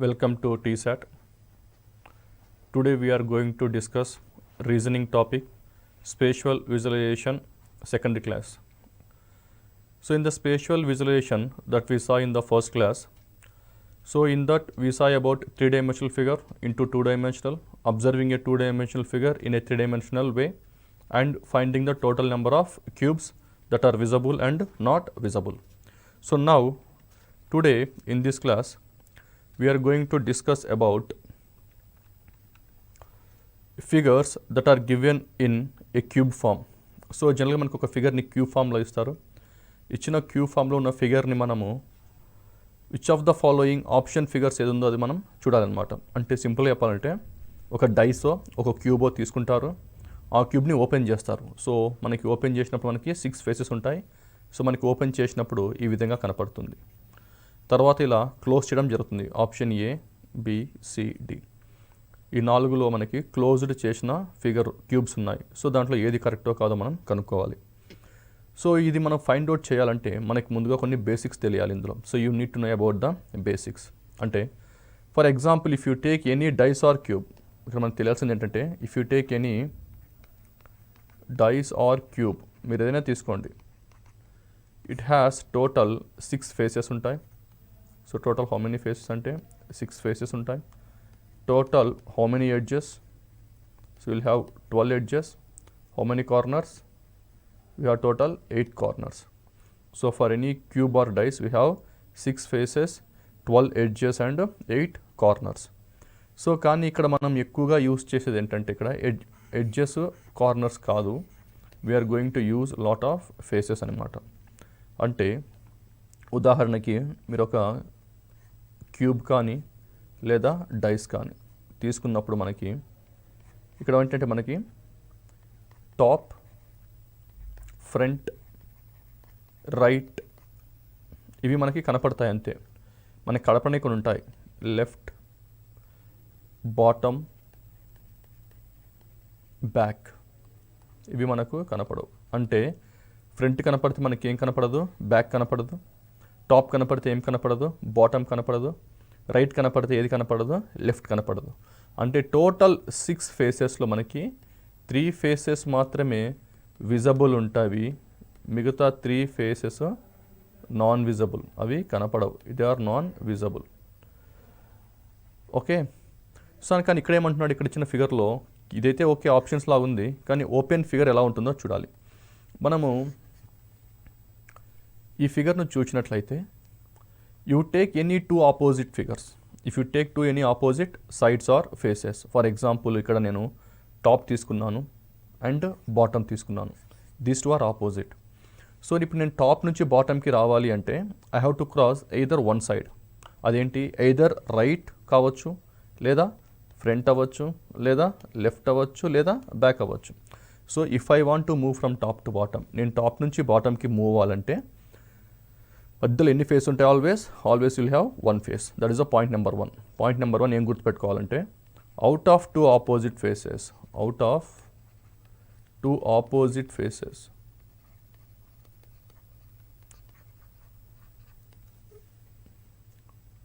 Welcome to TSAT. Today we are going to discuss reasoning topic, spatial visualization, secondary class. So in the spatial visualization that we saw in the first class, so in that we saw about three-dimensional figure into two-dimensional, observing a two-dimensional figure in a three-dimensional way and finding the total number of cubes that are visible and not visible. So now today in this class we are going to discuss about figures that are given in a cube form. So జనరల్గా మనకు ఒక ఫిగర్ని cube ఫామ్లో ఇస్తారు. ఇచ్చిన cube ఫామ్లో ఉన్న ఫిగర్ని మనము which of the following option figures ఏది ఉందో అది మనం చూడాలన్నమాట. అంటే సింపుల్గా చెప్పాలంటే ఒక డైసో ఒక క్యూబో తీసుకుంటారు, ఆ క్యూబ్ని ఓపెన్ చేస్తారు. సో మనకి ఓపెన్ చేసినప్పుడు మనకి 6 ఫేసెస్ ఉంటాయి. సో మనకి ఓపెన్ చేసినప్పుడు ఈ విధంగా కనపడుతుంది. తర్వాత ఇలా క్లోజ్ చేయడం జరుగుతుంది. Option A, B, C, D. ఈ 4లో మనకి క్లోజ్డ్ చేసిన ఫిగర్ క్యూబ్స్ ఉన్నాయి. సో దాంట్లో ఏది కరెక్టో కాదో మనం కనుక్కోవాలి. సో ఇది మనం ఫైండ్ అవుట్ చేయాలంటే మనకి ముందుగా కొన్ని బేసిక్స్ తెలియాలి ఇందులో. So you need to know about the basics. అంటే for example if you take any dice or cube, ఇక్కడ మనకు తెలియాల్సింది ఏంటంటే if you take any dice or cube, మీరు ఏదైనా తీసుకోండి, ఇట్ హ్యాస్ టోటల్ 6 ఫేసెస్ ఉంటాయి. So total how many faces అంటే 6 ఫేసెస్ ఉంటాయి. Total how many edges? So will have 12 edges. How many corners? we have total 8 corners. So for any cube or dice we have 6 faces, 12 edges and 8 corners. So కానీ ఇక్కడ మనం ఎక్కువగా use చేసేది ఏంటంటే ఇక్కడ edges corners కాదు, we're going to use lot of faces అనమాట. అంటే ఉదాహరణకి మీరు ఒక క్యూబ్ కానీ లేదా డైస్ కానీ తీసుకున్నప్పుడు మనకి ఇక్కడ ఏంటంటే మనకి టాప్, ఫ్రంట్, రైట్ ఇవి మనకి కనపడతాయి అంతే. మనకి కనపడని కొన్ని ఉంటాయి, లెఫ్ట్, బాటమ్, బ్యాక్ ఇవి మనకు కనపడవు. అంటే ఫ్రంట్ కనపడితే మనకి ఏం కనపడదు, బ్యాక్ కనపడదు. టాప్ కనపడితే ఏం కనపడదు, బాటమ్ కనపడదు. రైట్ కనపడితే ఏది కనపడదు, లెఫ్ట్ కనపడదు. అంటే టోటల్ 6 ఫేసెస్లో మనకి 3 ఫేసెస్ మాత్రమే విజబుల్ ఉంటాయి. మిగతా 3 ఫేసెస్ నాన్ విజబుల్, అవి కనపడవు. ఇది are non visible. Okay. So కానీ ఇక్కడ ఏమంటున్నాడు, ఇక్కడ ఇచ్చిన ఫిగర్లో ఇదైతే ఓకే ఆప్షన్స్ లాగా ఉంది, కానీ ఓపెన్ ఫిగర్ ఎలా ఉంటుందో చూడాలి. మనము ఈ ఫిగర్ను చూసినట్లయితే you take any 2 opposite figures. If you take 2 any opposite sides or faces. For example ఇక్కడ నేను టాప్ తీసుకున్నాను అండ్ బాటమ్ తీసుకున్నాను. These 2 are opposite. సో ఇప్పుడు నేను టాప్ నుంచి బాటమ్కి రావాలి అంటే I have to cross either one side. అదేంటి, ఎయిదర్ రైట్ కావచ్చు, లేదా ఫ్రంట్ అవ్వచ్చు, లేదా లెఫ్ట్ అవ్వచ్చు, లేదా బ్యాక్ అవ్వచ్చు. So if I want to move from top to bottom, నేను టాప్ నుంచి బాటమ్కి మూవ్ అవ్వాలంటే మధ్యలో ఎన్ని ఫేస్ ఉంటాయి? Always will have 1 face. That is the point number 1. Point number 1 ఏం గుర్తుపెట్టుకోవాలంటే out of 2 opposite faces, out of 2 opposite faces,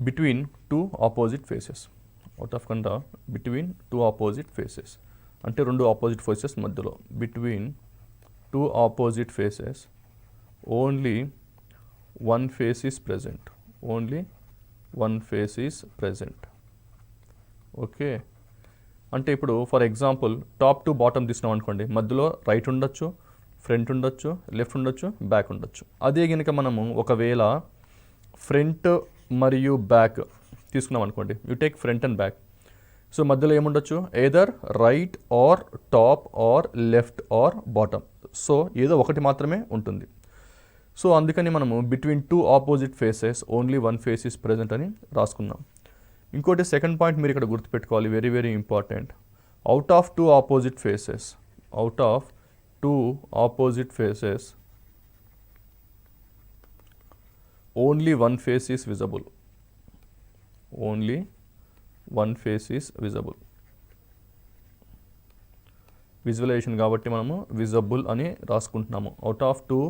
between 2 opposite faces, out of kanda between 2 opposite faces అంటే 2 opposite faces మధ్యలో, between 2 opposite faces only 1 face is present, only 1 face is present. Okay. అంటే ఇప్పుడు for example top to bottom తీసుకున్నాం అనుకోండి, మధ్యలో right ఉండొచ్చు, front ఉండొచ్చు, left ఉండొచ్చు, బ్యాక్ ఉండొచ్చు. అదే కనుక మనము ఒకవేళ ఫ్రంట్ మరియు బ్యాక్ తీసుకున్నాం అనుకోండి, you take front and back. So మధ్యలో ఏముండొచ్చు, either right or top or left or bottom. So ఏదో ఒకటి మాత్రమే ఉంటుంది. సో అందుకని మనము between 2 opposite faces only 1 face is present అని రాసుకున్నాం. ఇంకోటి సెకండ్ పాయింట్ మీరు ఇక్కడ గుర్తుపెట్టుకోవాలి, very very important. Out of 2 opposite faces, out of 2 opposite faces only 1 face is visible, only 1 face is visible. Visualization కాబట్టి మనము విజబుల్ అని రాసుకుంటున్నాము. Out of 2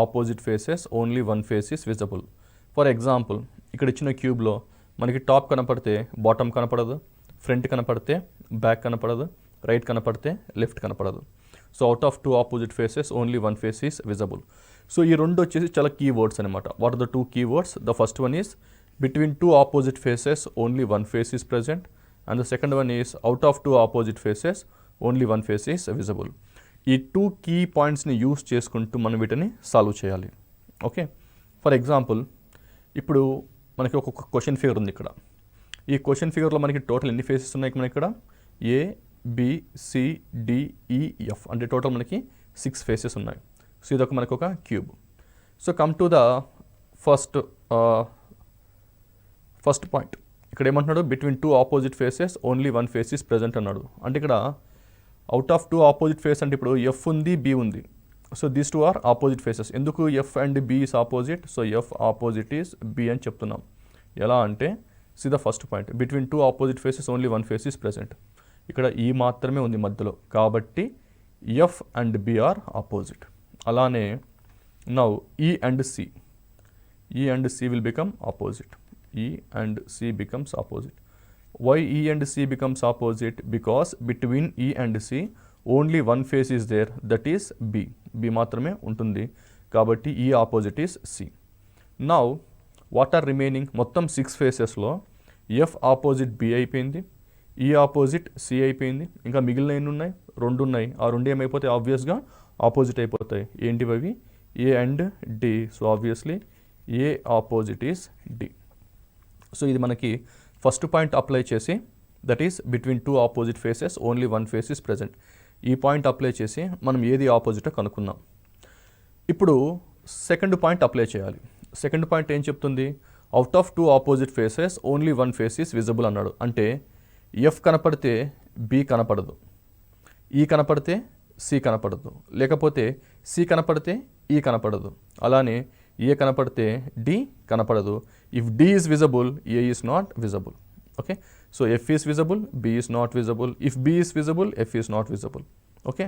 opposite faces only 1 face is visible. For example ఇక్కడ ఇచ్చిన క్యూబ్లో మనకి top కనపడితే bottom కనపడదు, front కనపడితే బ్యాక్ కనపడదు, రైట్ కనపడితే లెఫ్ట్ కనపడదు. So out of 2 opposite faces only 1 face is visible. So ఈ రెండు వచ్చేసి చాలా కీవర్డ్స్ అనమాట. What are the 2 keywords? The first one is between 2 opposite faces only 1 face is present, and the second one is out of 2 opposite faces only 1 face is visible. ఈ 2 key పాయింట్స్ని use చేసుకుంటూ మనం వీటిని solve చేయాలి. Okay, for example ఇప్పుడు మనకి ఒక question figure ఉంది ఇక్కడ. ఈ క్వశ్చన్ ఫిగర్లో మనకి టోటల్ ఎన్ని ఫేసెస్ ఉన్నాయి మనకి ఇక్కడ? ఏ, బి, సి, డి, ఈ, ఎఫ్ అంటే టోటల్ మనకి 6 ఫేసెస్ ఉన్నాయి. సో ఇదొక మనకు ఒక cube. So come to the first point. ఇక్కడ ఏమంటున్నాడు? Between 2 opposite faces only 1 face is present అన్నాడు. అంటే ఇక్కడ అవుట్ ఆఫ్ 2 ఆపోజిట్ ఫేస్ అంటే ఇప్పుడు ఎఫ్ ఉంది, బి ఉంది. So these 2 are opposite faces. ఎందుకు F and B is opposite? So F opposite is B అని చెప్తున్నాం. ఎలా అంటే see the first point, between 2 opposite faces only 1 face is present. ఇక్కడ ఈ మాత్రమే ఉంది మధ్యలో, కాబట్టి F and B are opposite. అలానే now E and C, E and C will become opposite. E and C becomes opposite. Why E and C becomes opposite? Because between E and C only 1 face is there, that is B. B మాత్రమే ఉంటుంది కాబట్టి E opposite is C. Now what are remaining? మొత్తం 6 ఫేసెస్లో F opposite B అయిపోయింది, E opposite C అయిపోయింది. ఇంకా మిగిలిన ఎన్ని ఉన్నాయి? 2 ఉన్నాయి. ఆ 2 ఏమైపోతాయి? ఆబ్వియస్గా ఆపోజిట్ అయిపోతాయి. ఏంటివి అవి? A and D. So obviously A opposite is D. So ఇది మనకి ఫస్ట్ పాయింట్ అప్లై చేసి, that is between 2 opposite faces only 1 face is present. ఈ పాయింట్ అప్లై చేసి మనం ఏది ఆపోజిటో కనుక్కుందాం. ఇప్పుడు సెకండ్ పాయింట్ అప్లై చేయాలి. సెకండ్ పాయింట్ ఏం చెప్తుంది? Out of 2 opposite faces only 1 face is visible అన్నాడు. అంటే ఎఫ్ కనపడితే బి కనపడదు, ఈ కనపడితే సి కనపడదు, లేకపోతే సి కనపడితే ఈ కనపడదు, అలానే ఏ కనపడితే డి కనపడదు. If D is visible, A is not visible. Okay, so F is visible, B is not visible. If B is visible, F is not visible. Okay,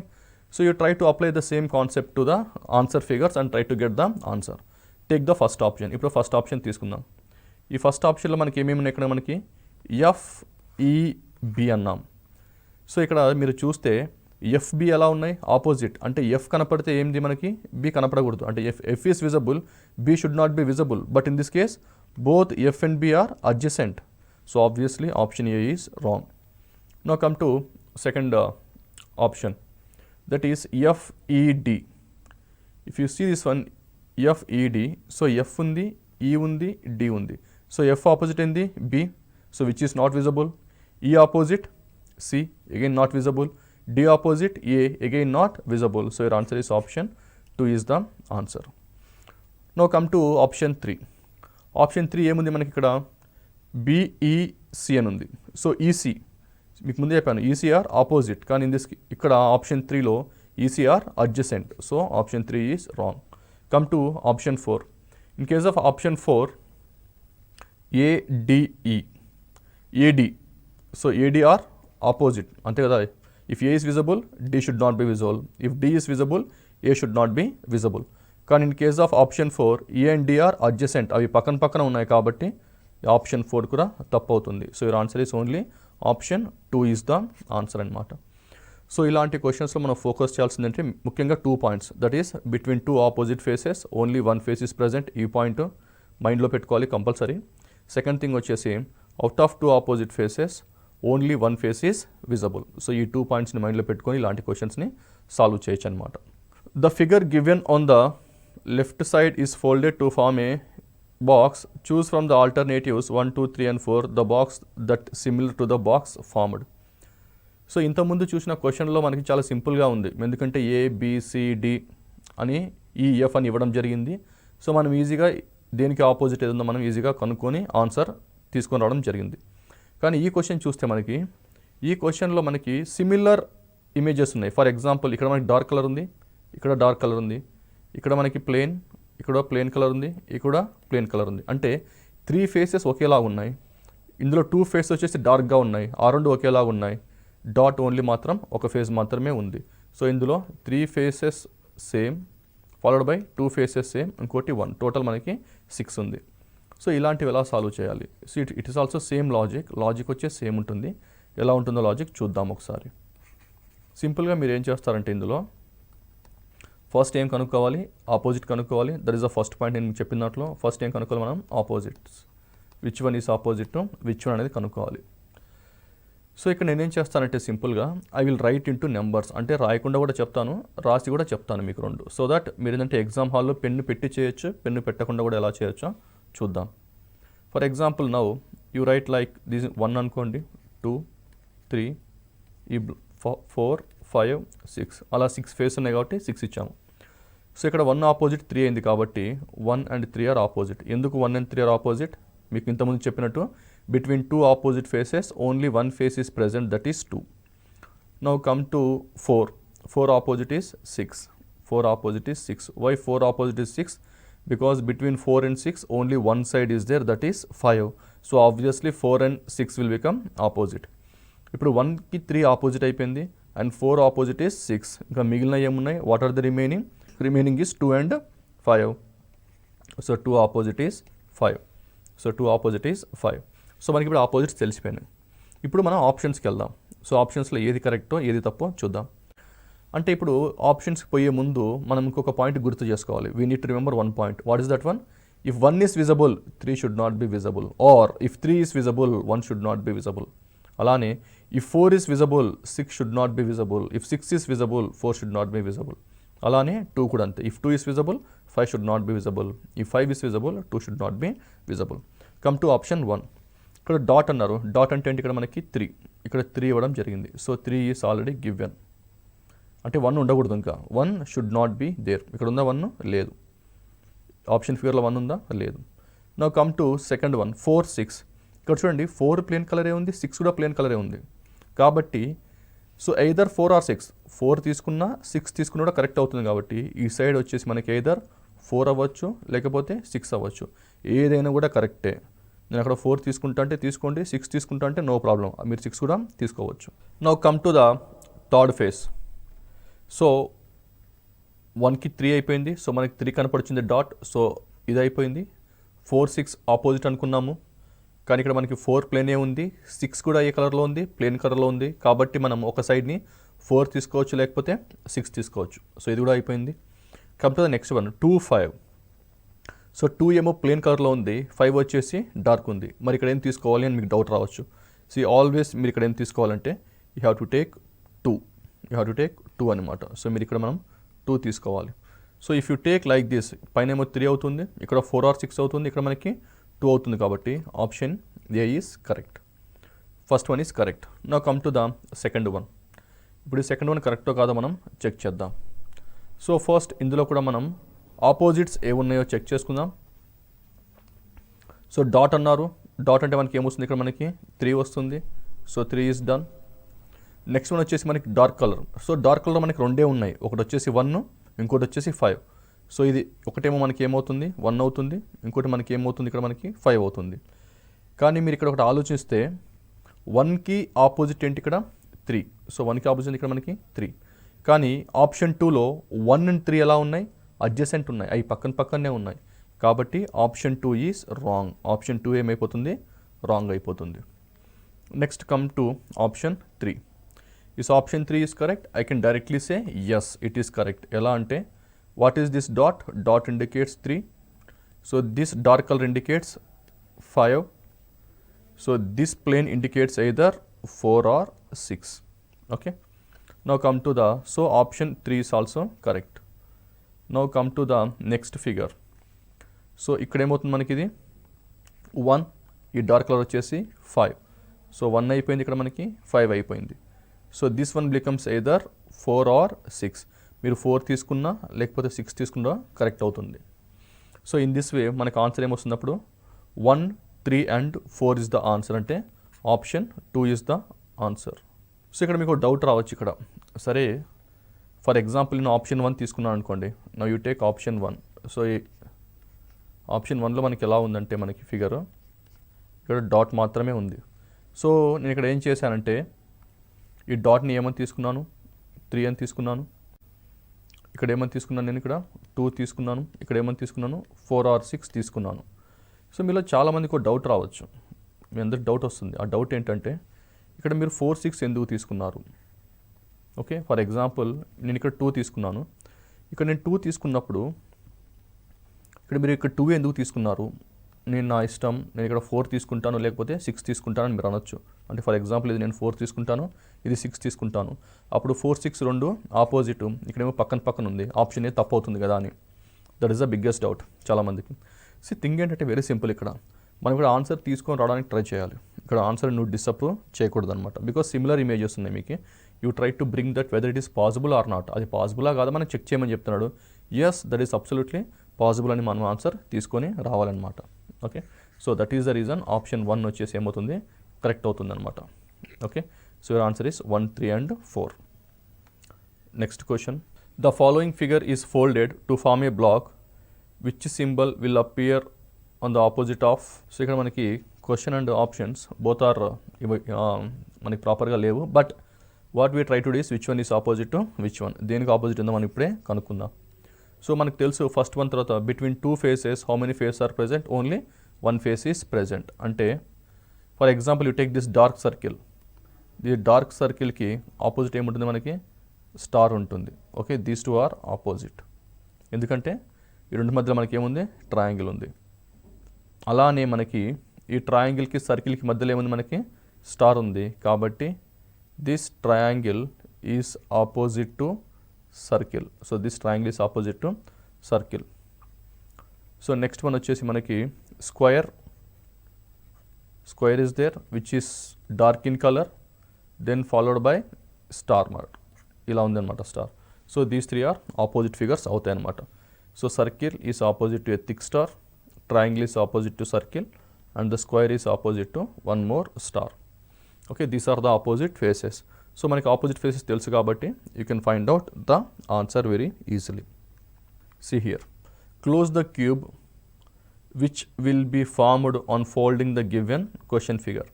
so you try to apply the same concept to the answer figures and try to get the answer. Take the first option. ఇప్పుడు first option తీసుకుందాం. ఈ first ఆప్షన్లో మనకి ఏమేమి ఉన్నాయి? ఇక్కడ మనకి F, ఈ, బి అన్నాం. సో ఇక్కడ మీరు చూస్తే ఎఫ్బి ఎలా ఉన్నాయి? ఆపోజిట్. అంటే ఎఫ్ కనపడితే ఏంది మనకి? బి కనపడకూడదు. అంటే F is visible, B should not be visible. But in this case both F and B are adjacent. So obviously option A is wrong. Now come to second option, that is FED. If you see this one FED, so F ఉంది, E ఉంది, D ఉంది. So F opposite ఏంది? B. So which is not visible. E opposite C, again not visible. D opposite A, again not visible. So your answer is option 2 is the answer. Now come to option 3. Option 3 ఏముంది మనకి ఇక్కడ? BEC అని ఉంది. So EC మీకు ముందే చెప్పాను, ECR opposite, కానీ ఇక్కడ ఆప్షన్ 3లో E C are adjacent. So option 3 is wrong. Come to option 4. In case of option 4, ADE, AD. సో ADR ఆపోజిట్, అంతే కదా? If A is visible, D should not be visible. If D is visible, A should not be visible. కానీ in case of option 4, A and D are adjacent, అవి పక్కన పక్కన ఉన్నాయి కాబట్టి ఆప్షన్ 4 కూడా తప్పు అవుతుంది. So your answer is only option 2 is the answer అనమాట. సో ఇలాంటి క్వశ్చన్స్లో మనం ఫోకస్ చేయాల్సిందంటే ముఖ్యంగా 2 points, that is between 2 opposite faces only 1 face is present. ఈ పాయింట్ మైండ్లో పెట్టుకోవాలి కంపల్సరీ. సెకండ్ థింగ్ వచ్చేసి out of 2 opposite faces only 1 face is visible. So ఈ 2 పాయింట్స్ని మైండ్లో పెట్టుకొని ఇలాంటి క్వశ్చన్స్ని సాల్వ్ చేయొచ్చు అనమాట. The figure given on the left side is folded to form a box. Choose from the alternatives 1, 2, 3 and 4 the box that similar to the box formed. So ఇంతకుముందు చూసిన క్వశ్చన్లో మనకి చాలా సింపుల్గా ఉంది, ఎందుకంటే ABCD అని EF అని ఇవ్వడం జరిగింది. సో మనం ఈజీగా దేనికి ఆపోజిట్ ఏదో మనం ఈజీగా కనుక్కొని ఆన్సర్ తీసుకొని రావడం జరిగింది. కానీ ఈ క్వశ్చన్ చూస్తే మనకి ఈ క్వశ్చన్లో మనకి సిమిలర్ ఇమేజెస్ ఉన్నాయి. ఫర్ ఎగ్జాంపుల్ ఇక్కడ మనకి డార్క్ కలర్ ఉంది, ఇక్కడ డార్క్ కలర్ ఉంది, ఇక్కడ మనకి ప్లేన్, ఇక్కడ ప్లేన్ కలర్ ఉంది, ఇక్కడ ప్లేన్ కలర్ ఉంది. అంటే 3 ఫేసెస్ ఒకేలా ఉన్నాయి. ఇందులో 2 ఫేసెస్ వచ్చేసి డార్క్గా ఉన్నాయి, ఆ 2 ఒకేలా ఉన్నాయి. డాట్ ఓన్లీ మాత్రం ఒక ఫేస్ మాత్రమే ఉంది. సో ఇందులో 3 faces same followed by 2 faces same, ఇంకోటి 1, టోటల్ మనకి 6 ఉంది. సో ఇలాంటివి ఎలా సాల్వ్ చేయాలి? So it is also same logic వచ్చే సేమ్ ఉంటుంది. ఎలా ఉంటుందో లాజిక్ చూద్దాం ఒకసారి. సింపుల్గా మీరు ఏం చేస్తారంటే ఇందులో ఫస్ట్ ఏం కనుక్కోవాలి? ఆపోజిట్ కనుక్కోవాలి. That is the first point. నేను చెప్పిన దాంట్లో ఫస్ట్ ఏం కనుక్కోవాలి మనం? Opposites. Which one is opposite, which one అనేది కనుక్కోవాలి. సో ఇక్కడ నేనేం చేస్తానంటే సింపుల్గా I will write into numbers, అంటే రాయకుండా కూడా చెప్తాను, రాసి కూడా చెప్తాను మీకు రెండు. సో దట్ మీరు ఏంటంటే ఎగ్జామ్ హాల్లో పెన్ను పెట్టి చేయొచ్చు, పెన్ను పెట్టకుండా కూడా ఎలా చేయొచ్చో చూద్దాం. For example now you right like this 1 అనుకోండి, 2, 3, ఈ 4, 5, 6 అలా 6 ఫేస్ ఉన్నాయి కాబట్టి 6 ఇచ్చాము. సో ఇక్కడ 1 ఆపోజిట్ 3 అయింది కాబట్టి 1 and 3 ఆర్ ఆపోజిట్. ఎందుకు 1 and 3 ఆర్ ఆపోజిట్? మీకు ఇంతకుముందు చెప్పినట్టు between 2 opposite faces only 1 face is present, that is 2. Now come to 4. 4 opposite is 6. 4 opposite is 6. Why 4 opposite is 6? Because between 4 and 6 only one side is there, that is 5. So obviously 4 and 6 will become opposite. ఇప్పుడు 1కి 3 opposite అయిపోయింది and 4 opposite is 6. ఇంకా మిగిలిన ఏమున్నాయి? What are the remaining? Remaining is 2 and 5. So 2 opposite is 5. So 2 opposite is 5. So మనకి ఇప్పుడు opposites తెలిసిపోయినాయి. ఇప్పుడు మనం ఆప్షన్స్కి వెళ్దాం. సో ఆప్షన్స్లో ఏది కరెక్టో ఏది తప్పో చూద్దాం. అంటే ఇప్పుడు ఆప్షన్స్కి పోయే ముందు మనం ఇంకొక పాయింట్ గుర్తు చేసుకోవాలి. We need to remember one point. What is that one? If 1 is visible 3 should not be visible, or if 3 is visible 1 should not be visible. అలానే if 4 is visible 6 should not be visible, if 6 is visible 4 should not be visible. అలానే 2 కూడా అంతే. If 2 is visible 5 should not be visible, if 5 is visible 2 should not be visible. Come to option 1. ఇక్కడ dot అన్నారు. Dot అంటే ఏంటి? ఇక్కడ మనకి 3, ఇక్కడ 3 ఇవ్వడం జరిగింది. సో 3 ఈస్ ఆల్రెడీ గివెన్, అంటే 1 ఉండకూడదు. ఇంకా 1 షుడ్ నాట్ బి దేర్. ఇక్కడ ఉందా 1? లేదు. ఆప్షన్ ఫిగర్లో 1 ఉందా? లేదు. Now come to second one, 4, 6. ఇక్కడ చూడండి 4 ప్లేన్ కలరే ఉంది, 6 కూడా ప్లేన్ కలరే ఉంది. కాబట్టి సో ఎయిదర్ 4 or 6, 4 తీసుకున్నా 6 తీసుకున్నా కూడా కరెక్ట్ అవుతుంది. కాబట్టి ఈ సైడ్ వచ్చేసి మనకి ఎయిదర్ 4 అవ్వచ్చు లేకపోతే 6 అవ్వచ్చు, ఏదైనా కూడా కరెక్టే. నేను అక్కడ 4 తీసుకుంటా అంటే తీసుకోండి, 6 తీసుకుంటా అంటే నో ప్రాబ్లం, మీరు 6 కూడా తీసుకోవచ్చు. Now come to the third phase. So 1కి 3 అయిపోయింది. సో మనకి 3 కనపడుతుంది డాట్. సో ఇది అయిపోయింది. 4, 6 ఆపోజిట్ అనుకున్నాము, కానీ ఇక్కడ మనకి 4 ప్లేనే ఉంది, 6 కూడా ఏ కలర్లో ఉంది? ప్లేన్ కలర్లో ఉంది. కాబట్టి మనం ఒక సైడ్ని 4 తీసుకోవచ్చు లేకపోతే 6 తీసుకోవచ్చు. సో ఇది కూడా అయిపోయింది. Come to the next one, 2, 5. So 2 ఏమో ప్లేన్ కలర్లో ఉంది, 5 వచ్చేసి డార్క్ ఉంది. మరి ఇక్కడ ఏం తీసుకోవాలి అని మీకు డౌట్ రావచ్చు. సో ఆల్వేస్ మీరు ఇక్కడ ఏం తీసుకోవాలంటే యూ హ్యావ్ టు టేక్ 2 అనమాట. సో మీరు ఇక్కడ మనం 2 తీసుకోవాలి. So if you take like this, పైన ఏమో 3 అవుతుంది, ఇక్కడ 4 or 6 అవుతుంది, ఇక్కడ మనకి 2 అవుతుంది. కాబట్టి option A is correct. First one is correct. Now come to the second one. ఇప్పుడు ఈ సెకండ్ వన్ కరెక్టో కాదో మనం చెక్ చేద్దాం. సో ఫస్ట్ ఇందులో కూడా మనం ఆపోజిట్స్ ఏమున్నాయో చెక్ చేసుకుందాం. సో డాట్ అన్నారు. డాట్ అంటే మనకి ఏమొస్తుంది? ఇక్కడ మనకి 3 వస్తుంది. So 3 is done. Next one వచ్చేసి మనకి dark colour. So dark colour మనకి 2 ఉన్నాయి, ఒకటి వచ్చేసి 1, ఇంకోటి వచ్చేసి 5. సో ఇది ఒకటేమో మనకి ఏమవుతుంది? 1 అవుతుంది, ఇంకోటి మనకి ఏమవుతుంది? ఇక్కడ మనకి 5 అవుతుంది. కానీ మీరు ఇక్కడ ఒకటి ఆలోచిస్తే 1కి ఆపోజిట్ ఏంటి? ఇక్కడ 3. సో 1కి ఆపోజిట్ ఇక్కడ మనకి 3. కానీ ఆప్షన్ 2లో 1 and 3 ఎలా ఉన్నాయి? అడ్జసెంట్ ఉన్నాయి, అవి పక్కనే ఉన్నాయి. కాబట్టి ఆప్షన్ 2 ఈజ్ రాంగ్. ఆప్షన్ 2 ఏమైపోతుంది? రాంగ్ అయిపోతుంది. Next come to option 3. Is option 3 is correct? I can directly say yes, it is correct. ఎలా అంటే what is this dot? Dot indicates 3. So this dark color indicates 5. So this plane indicates either 4 or 6. Okay. Now come to the, so option 3 is also correct. Now come to the next figure. So ఇక్కడ ఏమవుతుంది మనకి? ఇది 1, ఈ dark colour వచ్చేసి 5. So 1 అయిపోయింది, ఇక్కడ మనకి 5 అయిపోయింది. So this one becomes either 4 or 6. మీరు 4 తీసుకున్నా లేకపోతే 6 తీసుకున్నా కరెక్ట్ అవుతుంది. సో ఇన్ దిస్ వే మనకు ఆన్సర్ ఏమొస్తున్నప్పుడు 1, 3 and 4 ఇస్ ద ఆన్సర్, అంటే option 2 is the answer. So ఇక్కడ మీకు డౌట్ రావచ్చు ఇక్కడ. సరే ఫర్ ఎగ్జాంపుల్ నేను ఆప్షన్ 1 తీసుకున్నాను అనుకోండి. Now you take option 1. So ఈ ఆప్షన్ 1లో మనకి ఎలా ఉందంటే మనకి ఫిగర్ ఇక్కడ డాట్ మాత్రమే ఉంది. సో నేను ఇక్కడ ఏం చేశానంటే ఈ డాట్ని ఏమని తీసుకున్నాను? 3 అని తీసుకున్నాను. ఇక్కడ ఏమని తీసుకున్నాను? నేను ఇక్కడ 2 తీసుకున్నాను. ఇక్కడ ఏమని తీసుకున్నాను? 4 or 6 తీసుకున్నాను. సో మీలో చాలామందికి ఒక డౌట్ రావచ్చు, మీ అందరికి డౌట్ వస్తుంది. ఆ డౌట్ ఏంటంటే ఇక్కడ మీరు 4, 6 ఎందుకు తీసుకున్నారు? ఓకే, ఫర్ ఎగ్జాంపుల్ నేను ఇక్కడ 2 తీసుకున్నాను. ఇక్కడ నేను 2 తీసుకున్నప్పుడు ఇక్కడ మీరు ఇక్కడ 2 ఎందుకు తీసుకున్నారు? నేను నా ఇష్టం, నేను ఇక్కడ 4 తీసుకుంటాను లేకపోతే 6 తీసుకుంటాను అని మీరు అనొచ్చు. అంటే ఫర్ ఎగ్జాంపుల్ ఇది నేను 4 తీసుకుంటాను, ఇది 6 తీసుకుంటాను. అప్పుడు 4, 6 రెండు ఆపోజిట్, ఇక్కడేమో పక్కన ఉంది, ఆప్షన్ ఏ తప్పు అవుతుంది కదా అని. That is the biggest doubt చాలామందికి. థింగ్ ఏంటంటే వెరీ సింపుల్. ఇక్కడ మనం ఇక్కడ ఆన్సర్ తీసుకొని రావడానికి ట్రై చేయాలి. ఇక్కడ ఆన్సర్ నువ్వు డిసప్రూవ్ చేయకూడదు అనమాట. బికాస్ సిమిలర్ ఇమేజెస్ ఉన్నాయి మీకు. You try to bring that whether it is possible or not. అది పాసిబులా కాదా మనం చెక్ చేయమని చెప్తున్నాడు. Yes, that is absolutely possible అని మనం ఆన్సర్ తీసుకొని రావాలన్నమాట. Okay, so that is the reason option 1 వచ్చేసి ఏమవుతుంది, కరెక్ట్ అవుతుంది అనమాట. Okay, so your answer is 1, 3 and 4. Next question, the following figure is folded to form a block which symbol will appear on the opposite of. So ఇక్కడ మనకి question and options both are మనకి ప్రాపర్గా లేవు. But what we try to these which one is opposite to which one, దేనికి opposite ఉందో మనం ఇప్పుడే కనుక్కుందాం. సో మనకు తెలుసు ఫస్ట్ వన్ తర్వాత between 2 faces how many face are present, ఓన్లీ 1 face ఈస్ ప్రెజెంట్. అంటే for example you take this dark circle, ఈ డార్క్ సర్కిల్కి ఆపోజిట్ ఏముంటుంది మనకి, స్టార్ ఉంటుంది. Okay, these 2 are opposite. ఎందుకంటే ఈ రెండు మధ్యలో మనకి ఏముంది, ట్రయాంగిల్ ఉంది. అలానే మనకి ఈ ట్రయాంగిల్కి సర్కిల్కి మధ్యలో ఏముంది, మనకి స్టార్ ఉంది. కాబట్టి this triangle is opposite to circle. So this triangle is opposite to circle. So next one వచ్చేసి మనకి square is there which is dark in colour, then followed by star mark. ఇలా ఉందన్నమాట star. So these 3 are opposite figures అవుతాయి అన్నమాట. So circle is opposite to a thick star, triangle is opposite to circle, and the square is opposite to 1 more star. Okay, these are the opposite faces. So మనకి opposite faces తెలుసు కాబట్టి you can find out the answer very easily. See here, close the cube which will be formed on folding the given question figure.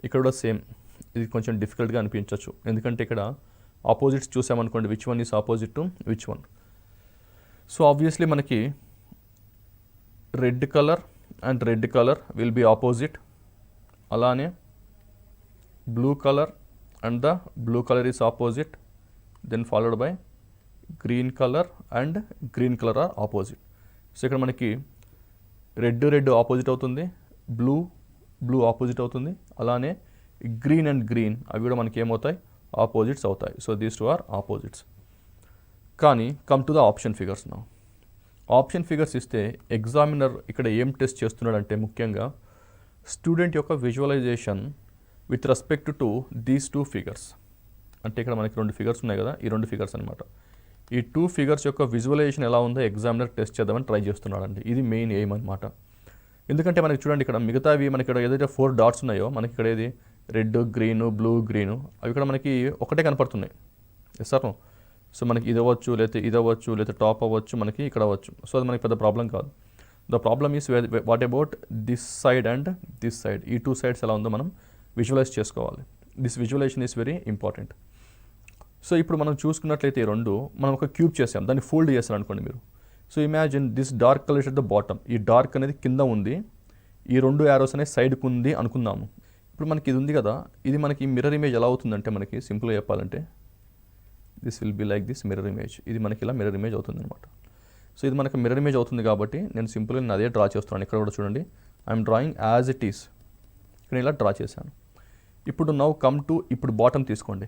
ఇక్కడ కూడా same, ఇది కొంచెం డిఫికల్ట్గా అనిపించవచ్చు. ఎందుకంటే ఇక్కడ ఆపోజిట్స్ చూసామనుకోండి, which one is opposite to which one. So obviously మనకి red colour and red colour will be opposite. అలానే blue colour and the blue colour is opposite, then followed by green colour and green colour are opposite. So ఇక్కడ మనకి red opposite అవుతుంది, blue opposite అవుతుంది. అలానే green and green అవి కూడా మనకి ఏమవుతాయి, ఆపోజిట్స్ అవుతాయి. So these 2 are opposites. కానీ come to the option figures now. Option figures ఇస్తే ఎగ్జామినర్ ఇక్కడ ఏం టెస్ట్ చేస్తున్నాడంటే ముఖ్యంగా స్టూడెంట్ యొక్క visualization with respect to these 2 figures. అంటే ఇక్కడ మనకి 2 ఫిగర్స్ ఉన్నాయి కదా, ఈ 2 ఫిగర్స్ అనమాట. ఈ 2 ఫిగర్స్ యొక్క విజువలైజేషన్ ఎలా ఉందో ఎగ్జామినర్ టెస్ట్ చేద్దామని ట్రై చేస్తున్నాడండి. ఇది మెయిన్ ఎయిమ్ అనమాట. ఎందుకంటే మనకి చూడండి ఇక్కడ మిగతావి మనకి ఇక్కడ ఏదైతే 4 డాట్స్ ఉన్నాయో మనకి ఇక్కడ ఏది రెడ్, గ్రీను, బ్లూ, గ్రీను అవి ఇక్కడ మనకి ఒకటే కనపడుతున్నాయి. Yes sir. సో మనకి ఇది అవ్వచ్చు, లేకపోతే ఇది అవ్వచ్చు, లేకపోతే టాప్ అవ్వచ్చు, మనకి ఇక్కడ అవ్వచ్చు. సో అది మనకి పెద్ద ప్రాబ్లం కాదు. The problem is what about this side and this side. ఈ 2 సైడ్స్ ఎలా ఉందో మనం విజువలైజ్ చేసుకోవాలి. This visualisation is very important. So ఇప్పుడు మనం చూసుకున్నట్లయితే రెండు మనం ఒక క్యూబ్ చేసాం, దాన్ని ఫోల్డ్ చేస్తారు అనుకోండి మీరు. So imagine this dark colour at the bottom. ఈ డార్క్ అనేది కింద ఉంది, ఈ 2 యారోస్ అనేది సైడ్కి ఉంది అనుకుందాము. ఇప్పుడు మనకి ఇది ఉంది కదా, ఇది మనకి మిర్రర్ ఇమేజ్ ఎలా అవుతుందంటే మనకి సింపుల్గా చెప్పాలంటే this will be like this mirror image. ఇది మనకి ఇలా మిర్రర్ ఇమేజ్ అవుతుంది అనమాట. సో ఇది మనకి మిర్రర్ ఇమేజ్ అవుతుంది కాబట్టి నేను సింపుల్గా నేను అదే డ్రా చేస్తున్నాను. ఇక్కడ కూడా చూడండి, I'm drawing as it is. ఇక్కడ ఇలా డ్రా చేశాను. ఇప్పుడు నౌ కమ్ టు ఇప్పుడు బాటమ్ తీసుకోండి.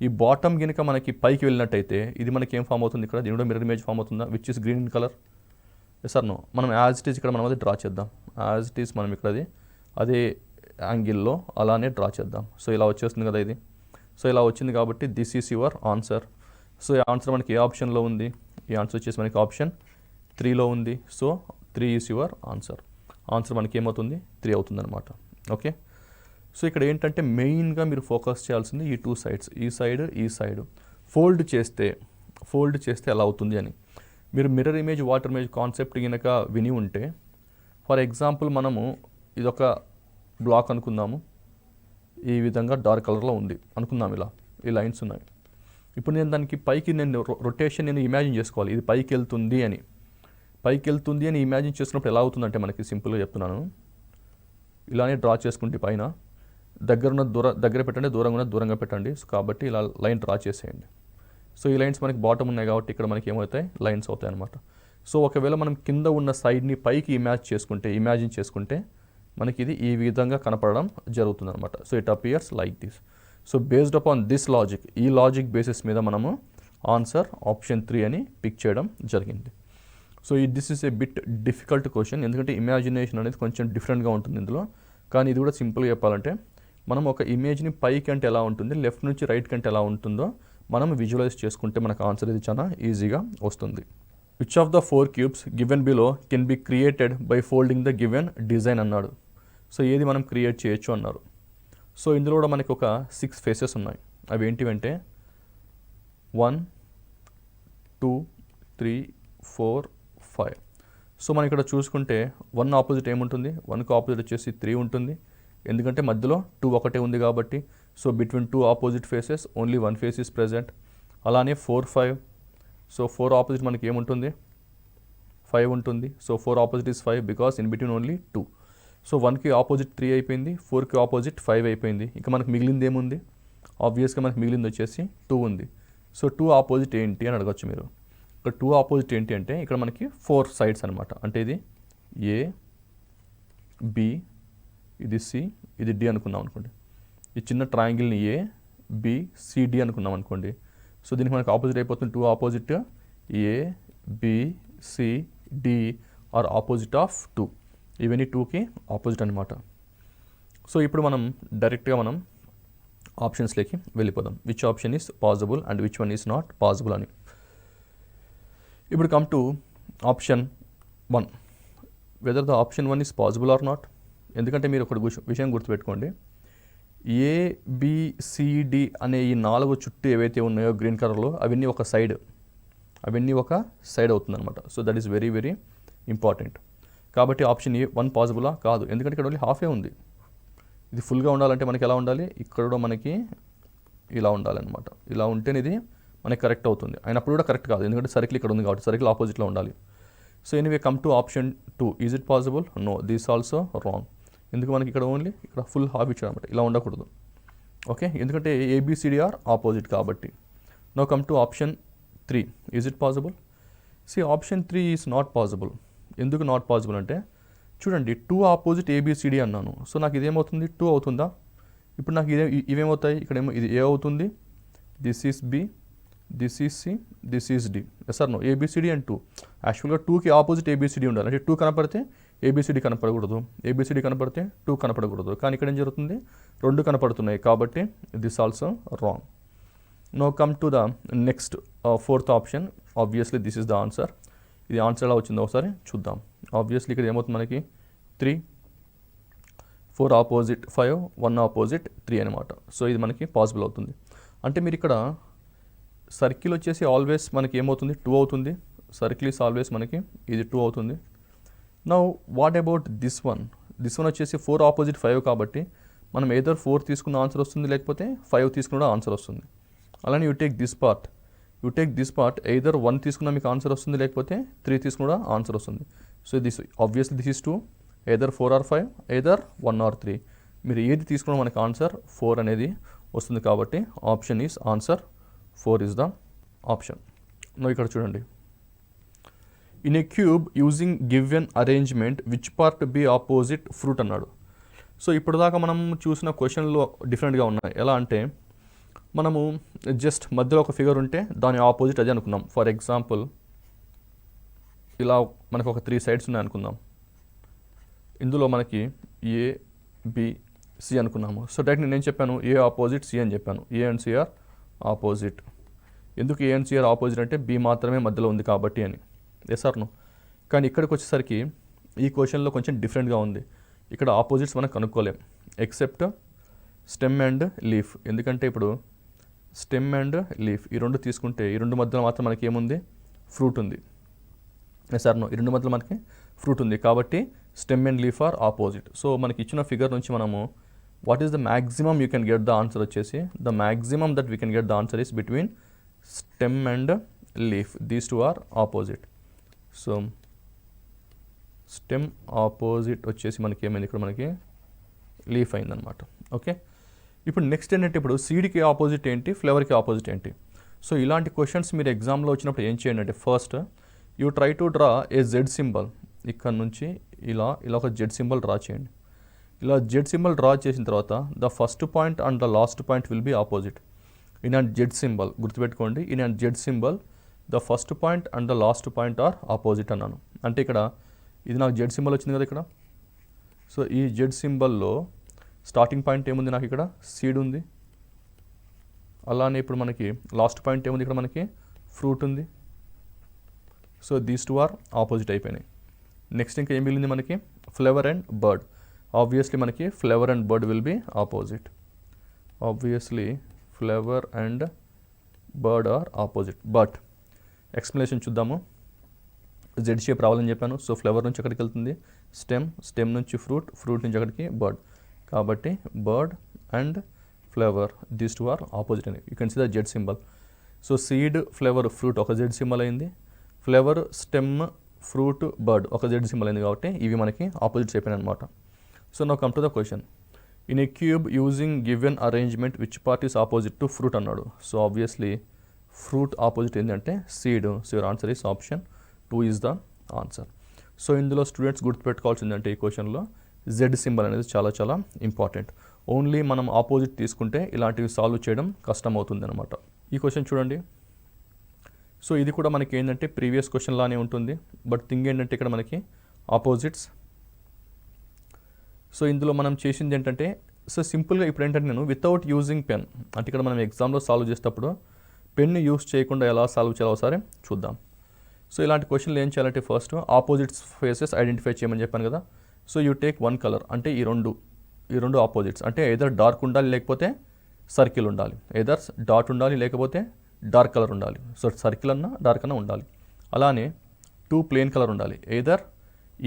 ఈ బాటమ్ కనుక మనకి పైకి వెళ్ళినట్టయితే ఇది మనకి ఏం ఫామ్ అవుతుంది, ఇక్కడ దీని కూడా మిర్రర్ ఇమేజ్ ఫామ్ అవుతుందా, which is green in colour. Yes or no. మనం యాజ్ ఇట్ ఈస్ ఇక్కడ మనం అది డ్రా చేద్దాం. యాజ్ ఇట్ ఈస్ మనం ఇక్కడ అదే యాంగిల్లో అలానే డ్రా చేద్దాం. సో ఇలా వచ్చేస్తుంది కదా ఇది. సో ఇలా వచ్చింది కాబట్టి this is your answer. So ఈ ఆన్సర్ మనకి ఏ ఆప్షన్లో ఉంది, ఈ ఆన్సర్ వచ్చేసి మనకి ఆప్షన్ 3లో ఉంది. So 3 is your answer. Answer మనకి ఏమవుతుంది, 3 అవుతుంది అనమాట. ఓకే. సో ఇక్కడ ఏంటంటే మెయిన్గా మీరు ఫోకస్ చేయాల్సింది ఈ 2 సైడ్స్, ఈ సైడ్ ఫోల్డ్ చేస్తే ఎలా అవుతుంది అని. మీరు mirror image, water image concept కనుక విని ఉంటే, ఫర్ ఎగ్జాంపుల్ మనము ఇదొక బ్లాక్ అనుకుందాము, ఈ విధంగా డార్క్ కలర్లో ఉంది అనుకుందాం, ఇలా ఈ లైన్స్ ఉన్నాయి. ఇప్పుడు నేను దానికి పైకి రొటేషన్ నేను ఇమాజిన్ చేసుకోవాలి, ఇది పైకి వెళ్తుంది అని. పైకి వెళ్తుంది అని ఇమాజిన్ చేసుకున్నప్పుడు ఎలా అవుతుందంటే మనకి సింపుల్గా చెప్తున్నాను, ఇలానే డ్రా చేసుకుంటే పైన దగ్గర పెట్టండి, దూరంగా పెట్టండి. సో కాబట్టి ఇలా లైన్ డ్రా చేసేయండి. సో ఈ లైన్స్ మనకి బాటమ్ ఉన్నాయి కాబట్టి ఇక్కడ మనకి ఏమవుతాయి, లైన్స్ అవుతాయి అనమాట. సో ఒకవేళ మనం కింద ఉన్న సైడ్ని పైకి ఇమాజిన్ చేసుకుంటే మనకి ఇది ఈ విధంగా కనపడడం జరుగుతుంది అనమాట. So it appears like this. So based upon this logic, ఈ లాజిక్ బేసిస్ మీద మనము ఆన్సర్ ఆప్షన్ 3 అని పిక్ చేయడం జరిగింది. So this is a bit difficult question, ఎందుకంటే ఇమాజినేషన్ అనేది కొంచెం డిఫరెంట్గా ఉంటుంది ఇందులో. కానీ ఇది కూడా సింపుల్గా చెప్పాలంటే మనం ఒక ఇమేజ్ని పైకి అంటే ఎలా ఉంటుంది, లెఫ్ట్ నుంచి రైట్ కంటే ఎలా ఉంటుందో మనం విజువలైజ్ చేసుకుంటే మనకు ఆన్సర్ ఇది చాలా ఈజీగా వస్తుంది. Which of the 4 cubes given below can be created by folding the given design అన్నాడు. సో ఏది మనం క్రియేట్ చేయొచ్చు అన్నారు. సో ఇందులో కూడా మనకి ఒక 6 ఫేసెస్ ఉన్నాయి. అవి ఏంటివంటే 1 2 3 4 5. సో మనం ఇక్కడ చూసుకుంటే 1 ఆపోజిట్ ఏముంటుంది, 1కి ఆపోజిట్ వచ్చేసి 3 ఉంటుంది, ఎందుకంటే మధ్యలో 2 ఒకటే ఉంది కాబట్టి. So between 2 opposite faces only 1 face is present. అలానే 4 5. సో 4 ఆపోజిట్ మనకి ఏముంటుంది, 5 ఉంటుంది. So 4 opposite is 5 because in between only 2. So 1కి ఆపోజిట్ 3 అయిపోయింది, 4కి ఆపోజిట్ 5 అయిపోయింది. ఇక మనకు మిగిలింది ఏముంది, ఆబ్వియస్గా మనకు మిగిలింది వచ్చేసి 2 ఉంది. సో 2 ఆపోజిట్ ఏంటి అని అడగచ్చు మీరు. ఇక్కడ 2 ఆపోజిట్ ఏంటి అంటే ఇక్కడ మనకి 4 సైడ్స్ అనమాట. అంటే ఇది ఏ, బి, ఇది సి, ఇది డి అనుకున్నాం అనుకోండి. ఈ చిన్న ట్రయాంగిల్ని ఏ, బి, సి, డి అనుకున్నాం అనుకోండి. సో దీనికి మనకి ఆపోజిట్ అయిపోతుంది 2 opposite A, B, C, D are opposite of 2. ఇవన్నీ 2కి ఆపోజిట్ అనమాట. సో ఇప్పుడు మనం డైరెక్ట్గా మనం ఆప్షన్స్లోకి వెళ్ళిపోదాం. Which option is possible and which one is not possible అని. ఇప్పుడు come to option 1, whether the option 1 is possible or not. ఎందుకంటే మీరు ఒక విషయం గుర్తుపెట్టుకోండి, ఏబిసిడి అనే ఈ 4 చుట్టూ ఏవైతే ఉన్నాయో గ్రీన్ కలర్లో అవన్నీ ఒక సైడ్ అవుతుంది అనమాట. So that is very very important. కాబట్టి ఆప్షన్ A1 పాసిబులా కాదు, ఎందుకంటే ఇక్కడ ఓన్లీ హాఫే ఉంది. ఇది ఫుల్గా ఉండాలంటే మనకి ఎలా ఉండాలి, ఇక్కడ కూడా మనకి ఇలా ఉండాలన్నమాట. ఇలా ఉంటేనే ఇది మనకి కరెక్ట్ అవుతుంది. అయినప్పుడు కూడా కరెక్ట్ కాదు, ఎందుకంటే సర్కిల్ ఇక్కడ ఉంది కాబట్టి సర్కిల్ ఆపోజిట్లో ఉండాలి. So anyway come to option 2. Is it possible? No, this also wrong. ఎందుకు మనకి ఇక్కడ ఓన్లీ ఇక్కడ ఫుల్ హాఫ్ ఇచ్చాడు అనమాట, ఇలా ఉండకూడదు. ఓకే, ఎందుకంటే ఏబిసిడి ఆర్ ఆపోజిట్ కాబట్టి. No come to option 3. Is it possible? See option 3 is not possible. ఎందుకు నాట్ పాసిబుల్ అంటే చూడండి, 2 ఆపోజిట్ ఏబిసిడి అన్నాను. సో నాకు ఇదేమవుతుంది, 2 అవుతుందా? ఇప్పుడు నాకు ఇవేమవుతాయి, ఇక్కడేమో ఇది ఏ అవుతుంది, this is B, this is C, this is D. Yes or no? A B C D and 2. యాక్చువల్గా 2కి ఆపోజిట్ ఏబిసిడి ఉండాలి. అంటే 2 కనపడితే ఏబిసిడి కనపడకూడదు, ఏబిసిడి కనపడితే 2 కనపడకూడదు. కానీ ఇక్కడ ఏం జరుగుతుంది, 2 కనపడుతున్నాయి కాబట్టి this also wrong. Now come to the next 4th option. Obviously this is the answer. ఇది ఆన్సర్ ఎలా వచ్చిందో ఒకసారి చూద్దాం. ఆబ్వియస్లీ ఇక్కడ ఏమవుతుంది మనకి 3, 4 ఆపోజిట్ 5, 1 ఆపోజిట్ 3 అనమాట. సో ఇది మనకి పాసిబుల్ అవుతుంది. అంటే మీరు ఇక్కడ సర్కిల్ వచ్చేసి ఆల్వేస్ మనకి ఏమవుతుంది, 2 అవుతుంది. సర్కిల్ ఈస్ ఆల్వేస్ మనకి ఇది 2 అవుతుంది. Now what about this one? This one వచ్చేసి 4 ఆపోజిట్ 5 కాబట్టి మనం ఏదర్ 4 తీసుకున్న ఆన్సర్ వస్తుంది, లేకపోతే 5 తీసుకున్న ఆన్సర్ వస్తుంది. అలానే you take this part either 1 తీసుకున్న మీకు ఆన్సర్ వస్తుంది, లేకపోతే 3 తీసుకున్న ఆన్సర్ వస్తుంది. So this obviously this is 2, either 4 or 5, either 1 or 3. మీరు ఏది తీసుకున్నా మనకి ఆన్సర్ 4 అనేది వస్తుంది. కాబట్టి option is answer 4 is the option. Now ఇక్కడ చూడండి, in a cube using given arrangement which part be opposite fruit అన్నాడు. సో ఇప్పుడు దాకా మనం చూసిన క్వశ్చన్లో డిఫరెంట్గా ఉన్నాయి. ఎలా అంటే మనము జస్ట్ మధ్యలో ఒక ఫిగర్ ఉంటే దాని ఆపోజిట్ అది అనుకున్నాం. ఫర్ ఎగ్జాంపుల్ ఇలా మనకు ఒక 3 సైడ్స్ ఉన్నాయి అనుకుందాం. ఇందులో మనకి ఏ, బి, సి అనుకున్నాము. సో డైరెక్ట్ నేను చెప్పాను ఏ ఆపోజిట్ సి అని చెప్పాను. A and C are opposite. ఎందుకు A and C are opposite అంటే బి మాత్రమే మధ్యలో ఉంది కాబట్టి అని. Yes or no? కానీ ఇక్కడికి వచ్చేసరికి ఈ క్వశ్చన్లో కొంచెం డిఫరెంట్గా ఉంది. ఇక్కడ ఆపోజిట్స్ మనం కనుక్కోలేం ఎక్సెప్ట్ స్టెమ్ అండ్ లీఫ్. ఎందుకంటే ఇప్పుడు స్టెమ్ అండ్ లీఫ్ ఈ 2 తీసుకుంటే ఈ 2 మధ్యలో మాత్రం మనకి ఏముంది, ఫ్రూట్ ఉంది. Yes or no? ఈ 2 మధ్యలో మనకి ఫ్రూట్ ఉంది కాబట్టి stem and leaf are opposite. So మనకి ఇచ్చిన ఫిగర్ నుంచి మనము what is the maximum you can get the answer వచ్చేసి the maximum that we can get the answer is between stem and leaf. These 2 are opposite. So stem opposite వచ్చేసి మనకి ఏమైంది ఇక్కడ మనకి లీఫ్ అయిందనమాట. ఓకే, ఇప్పుడు నెక్స్ట్ ఏంటంటే ఇప్పుడు సీడ్కి ఆపోజిట్ ఏంటి, ఫ్లవర్కి ఆపోజిట్ ఏంటి. సో ఇలాంటి క్వశ్చన్స్ మీరు ఎగ్జామ్లో వచ్చినప్పుడు ఏం చేయండి అంటే first you try to draw A Z symbol. ఇక్కడ నుంచి ఇలా ఒక జెడ్ సింబల్ డ్రా చేయండి. ఇలా జెడ్ సింబల్ డ్రా చేసిన తర్వాత the first point and the last point will be opposite. N and Z symbol గుర్తుపెట్టుకోండి, N and Z symbol the first point and the last point are opposite అన్నాను. అంటే ఇక్కడ ఇది నాకు జెడ్ సింబల్ వచ్చింది కదా ఇక్కడ. సో ఈ జెడ్ సింబల్లో స్టార్టింగ్ పాయింట్ ఏముంది నాకు ఇక్కడ సీడ్ ఉంది. అలానే ఇప్పుడు మనకి లాస్ట్ పాయింట్ ఏముంది ఇక్కడ మనకి ఫ్రూట్ ఉంది. So these two are opposite అయిపోయినాయి. నెక్స్ట్ ఇంకా ఏం మిగిలింది మనకి ఫ్లవర్ అండ్ బర్డ్. ఆబ్వియస్లీ మనకి flower and bird will be opposite. Obviously flower and bird are opposite. But explanation చూద్దాము. జెడ్ షేప్ రావాలని చెప్పాను. సో ఫ్లవర్ నుంచి ఎక్కడికి వెళ్తుంది స్టెమ్, స్టెమ్ నుంచి ఫ్రూట్, ఫ్రూట్ నుంచి ఎక్కడికి బర్డ్. కాబట్టి bird and flower these two are opposite అని you can see the Z symbol. So seed, flower, fruit ఒక జెడ్ సింబల్ అయింది. ఫ్లవర్, స్టెమ్, ఫ్రూట్, బర్డ్ ఒక జెడ్ సింబల్ అయింది. కాబట్టి ఇవి మనకి ఆపోజిట్స్ అయిపోయినాయి అనమాట. So now come to the question. In a cube using given arrangement which part is opposite to fruit అన్నాడు. సో ఆబ్వియస్లీ ఫ్రూట్ ఆపోజిట్ ఏంటంటే seed. So your answer is option 2 is the answer. So ఇందులో students గుర్తుపెట్టుకోవాల్సిందంటే ఈ క్వశ్చన్లో Z symbol అనేది చాలా చాలా important. Only మనం opposite తీసుకుంటే ఇలాంటివి సాల్వ్ చేయడం కష్టం అవుతుంది అనమాట. ఈ క్వశ్చన్ చూడండి. సో ఇది కూడా మనకి ఏంటంటే ప్రీవియస్ క్వశ్చన్ లానే ఉంటుంది. బట్ థింగ్ ఏంటంటే ఇక్కడ మనకి ఆపోజిట్స్. సో ఇందులో మనం చేసింది ఏంటంటే సో సింపుల్గా ఇప్పుడు ఏంటంటే నేను వితౌట్ యూజింగ్ పెన్, అంటే ఇక్కడ మనం ఎగ్జామ్లో సాల్వ్ చేసేటప్పుడు పెన్ యూస్ చేయకుండా ఎలా సాల్వ్ చేయాలో ఒకసారి చూద్దాం. సో ఇలాంటి క్వశ్చన్లు ఏం చేయాలంటే ఫస్ట్ ఆపోజిట్స్ ఫేసెస్ ఐడెంటిఫై చేయమని చెప్పాను కదా. So you take one colour, అంటే ఈ రెండు ఆపోజిట్స్, అంటే ఎదర్ డార్క్ ఉండాలి లేకపోతే సర్కిల్ ఉండాలి, ఎదర్ డాట్ ఉండాలి లేకపోతే డార్క్ కలర్ ఉండాలి. సో సర్కిల్ అన్నా డార్క్ అన్నా ఉండాలి. అలానే 2 ప్లేన్ కలర్ ఉండాలి, ఎదర్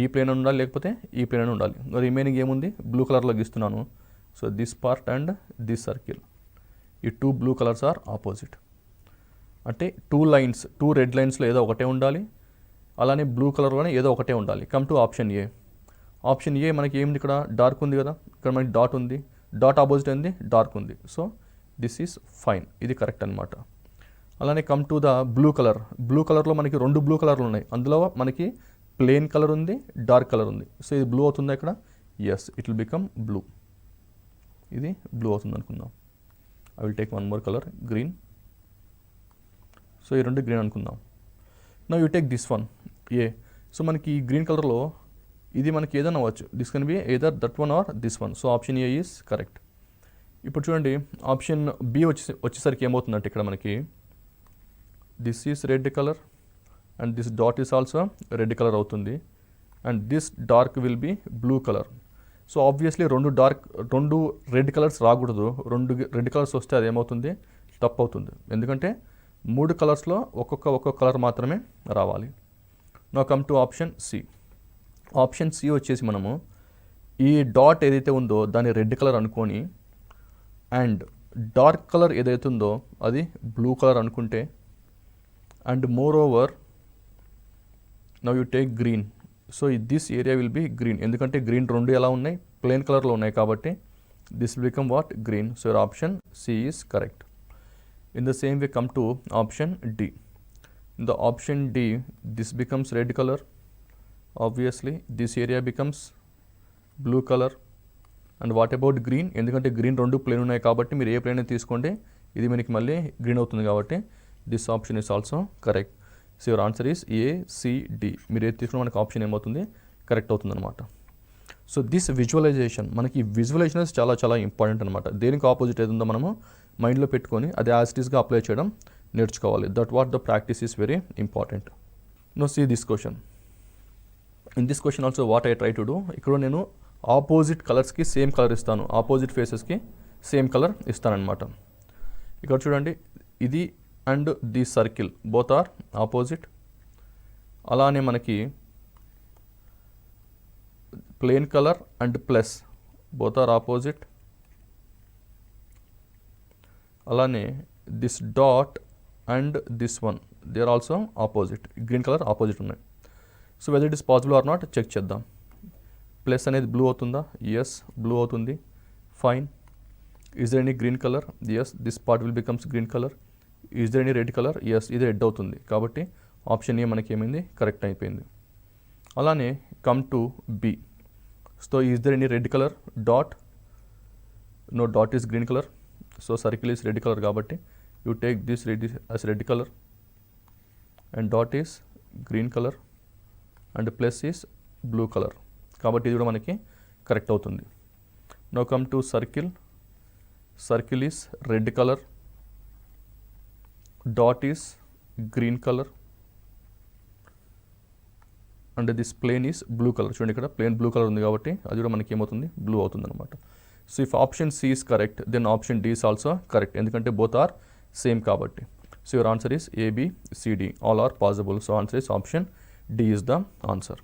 ఈ ప్లేన్ ఉండాలి లేకపోతే ఈ ప్లేన్ అని ఉండాలి. రిమైనింగ్ ఏముంది బ్లూ కలర్లో గీస్తున్నాను. So this part and this circle, ఈ 2 బ్లూ కలర్స్ ఆర్ ఆపోజిట్. అంటే 2 లైన్స్, 2 రెడ్ లైన్స్లో ఏదో ఒకటే ఉండాలి, అలానే బ్లూ కలర్లోనే ఏదో ఒకటే ఉండాలి. Come to option A. Option A మనకి ఏమిటి ఇక్కడ డార్క్ ఉంది కదా, ఇక్కడ మనకి డాట్ ఉంది, డాట్ ఆపోజిట్ ఉంది డార్క్ ఉంది. సో దిస్ ఈజ్ ఫైన్, ఇది కరెక్ట్ అనమాట. అలానే come to the blue colour. Blue కలర్లో మనకి 2 బ్లూ కలర్లు ఉన్నాయి. అందులో మనకి ప్లెయిన్ కలర్ ఉంది, డార్క్ కలర్ ఉంది. సో ఇది బ్లూ అవుతుంది ఇక్కడ. Yes, it will become blue. ఇది బ్లూ అవుతుంది అనుకుందాం. I will take one more colour, green. So ఈ 2 గ్రీన్ అనుకుందాం. Now you take this one A. So మనకి ఈ గ్రీన్ కలర్లో ఇది మనకి ఏదైనా అవ్వచ్చు. This can be either that one or this one. So option A is correct. ఇప్పుడు చూడండి ఆప్షన్ బి వచ్చేసరికి ఏమవుతుందంటే ఇక్కడ మనకి this is red colour and this dot is also red colour అవుతుంది and this dark will be blue colour. So obviously 2 red colours రాకూడదు. 2 red colours వస్తే అది ఏమవుతుంది తప్పు అవుతుంది. ఎందుకంటే 3 కలర్స్లో ఒక్కొక్క కలర్ మాత్రమే రావాలి. Now come to option C. Option C వచ్చేసి మనము ఈ డాట్ ఏదైతే ఉందో దాన్ని రెడ్ కలర్ అనుకొని అండ్ డార్క్ కలర్ ఏదైతే ఉందో అది బ్లూ కలర్ అనుకుంటే and moreover now you take green. So this area will be green. ఎందుకంటే గ్రీన్ 2 ఎలా ఉన్నాయి ప్లెయిన్ కలర్లో ఉన్నాయి కాబట్టి this will become what green. So your option C is correct. In the same way come to option D. In the option D this becomes red color. Obviously this area becomes blue color. And what about green? ఎందుకంటే green 2 plane ఉన్నాయి కాబట్టి మీరు ఏ plane తీసుకోండి ఇది మనకి మళ్ళీ green అవుతుంది కాబట్టి this option is also correct. So your answer is ACD. మీరు ఏది తీసుకున్న మనకి ఆప్షన్ ఏమవుతుంది కరెక్ట్ అవుతుంది అనమాట. సో దిస్ విజువలైజేషన్, మనకి విజువలైజేషన్ చాలా చాలా ఇంపార్టెంట్ అనమాట. దేనికి ఆపోజిట్ ఏది ఉందో మనము మైండ్లో పెట్టుకొని అది యాజ్ ఇట్ ఈస్గా అప్లై చేయడం నేర్చుకోవాలి. That what the practice is very important. No see this question. In this question also what I try to do, ఇక్కడ నేను ఆపోజిట్ కలర్స్కి సేమ్ కలర్ ఇస్తాను, ఆపోజిట్ ఫేసెస్కి సేమ్ కలర్ ఇస్తానన్నమాట. ఇక్కడ చూడండి ఇది and the circle both are opposite. అలానే మనకి plain colour and plus both are opposite. అలానే this dot and this one they are also opposite. Green colour opposite ఉన్నాయి. So whether it is possible or not check చేద్దాం. Plus అనేది blue అవుతుందా? Yes, blue అవుతుంది. Fine. Is there any green colour? Yes, this part will becomes green colour. Is there any red colour? Yes, ఇది red అవుతుంది. కాబట్టి option A మనకి ఏమైంది? Correct అయిపోయింది. అలానే come to B. So is there any red colour? Dot. No, dot is green colour. So circle is red colour కాబట్టి you take this red as red colour and dot is green colour and plus is blue colour. కాబట్టి ఇది కూడా మనకి correct అవుతుంది. Now come to circle. Circle is red colour, dot is green colour and this plane is blue colour. చూడండి ఇక్కడ plane blue colour ఉంది కాబట్టి అది కూడా మనకి ఏమవుతుంది? బ్లూ అవుతుంది అనమాట. So if option C is correct then option D is also correct, ఎందుకంటే బోత్ ఆర్ సేమ్ కాబట్టి. So your answer is A B C D, all are possible. So answer is option D is the answer.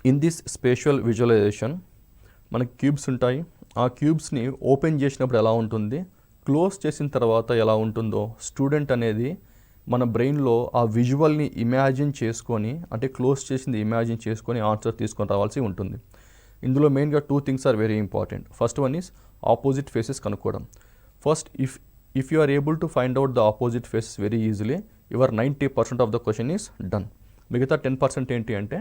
In this spatial visualisation మనకి cubes ఉంటాయి. ఆ క్యూబ్స్ని open చేసినప్పుడు ఎలా ఉంటుంది, close చేసిన తర్వాత ఎలా ఉంటుందో స్టూడెంట్ అనేది మన బ్రెయిన్లో ఆ విజువల్ని ఇమాజిన్ చేసుకొని, అంటే క్లోజ్ చేసింది ఇమాజిన్ చేసుకొని ఆన్సర్ తీసుకొని రావాల్సి ఉంటుంది. ఇందులో మెయిన్గా 2 things are very important. First one is opposite faces కనుక్కోవడం. First if you are able to find out the opposite faces very easily, your 90% of the question is done. మిగతా 10% ఏంటి అంటే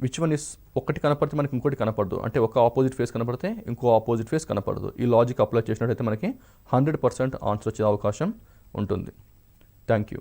విచ్ వన్ ఇస్, ఒకటి కనపడితే మనకి ఇంకోటి కనపడదు, అంటే ఒక ఆపోజిట్ ఫేస్ కనపడితే ఇంకో ఆపోజిట్ ఫేస్ కనపడదు. ఈ లాజిక్ అప్లై చేసినట్టయితే మనకి 100% ఆన్సర్ వచ్చే అవకాశం ఉంటుంది. Thank you.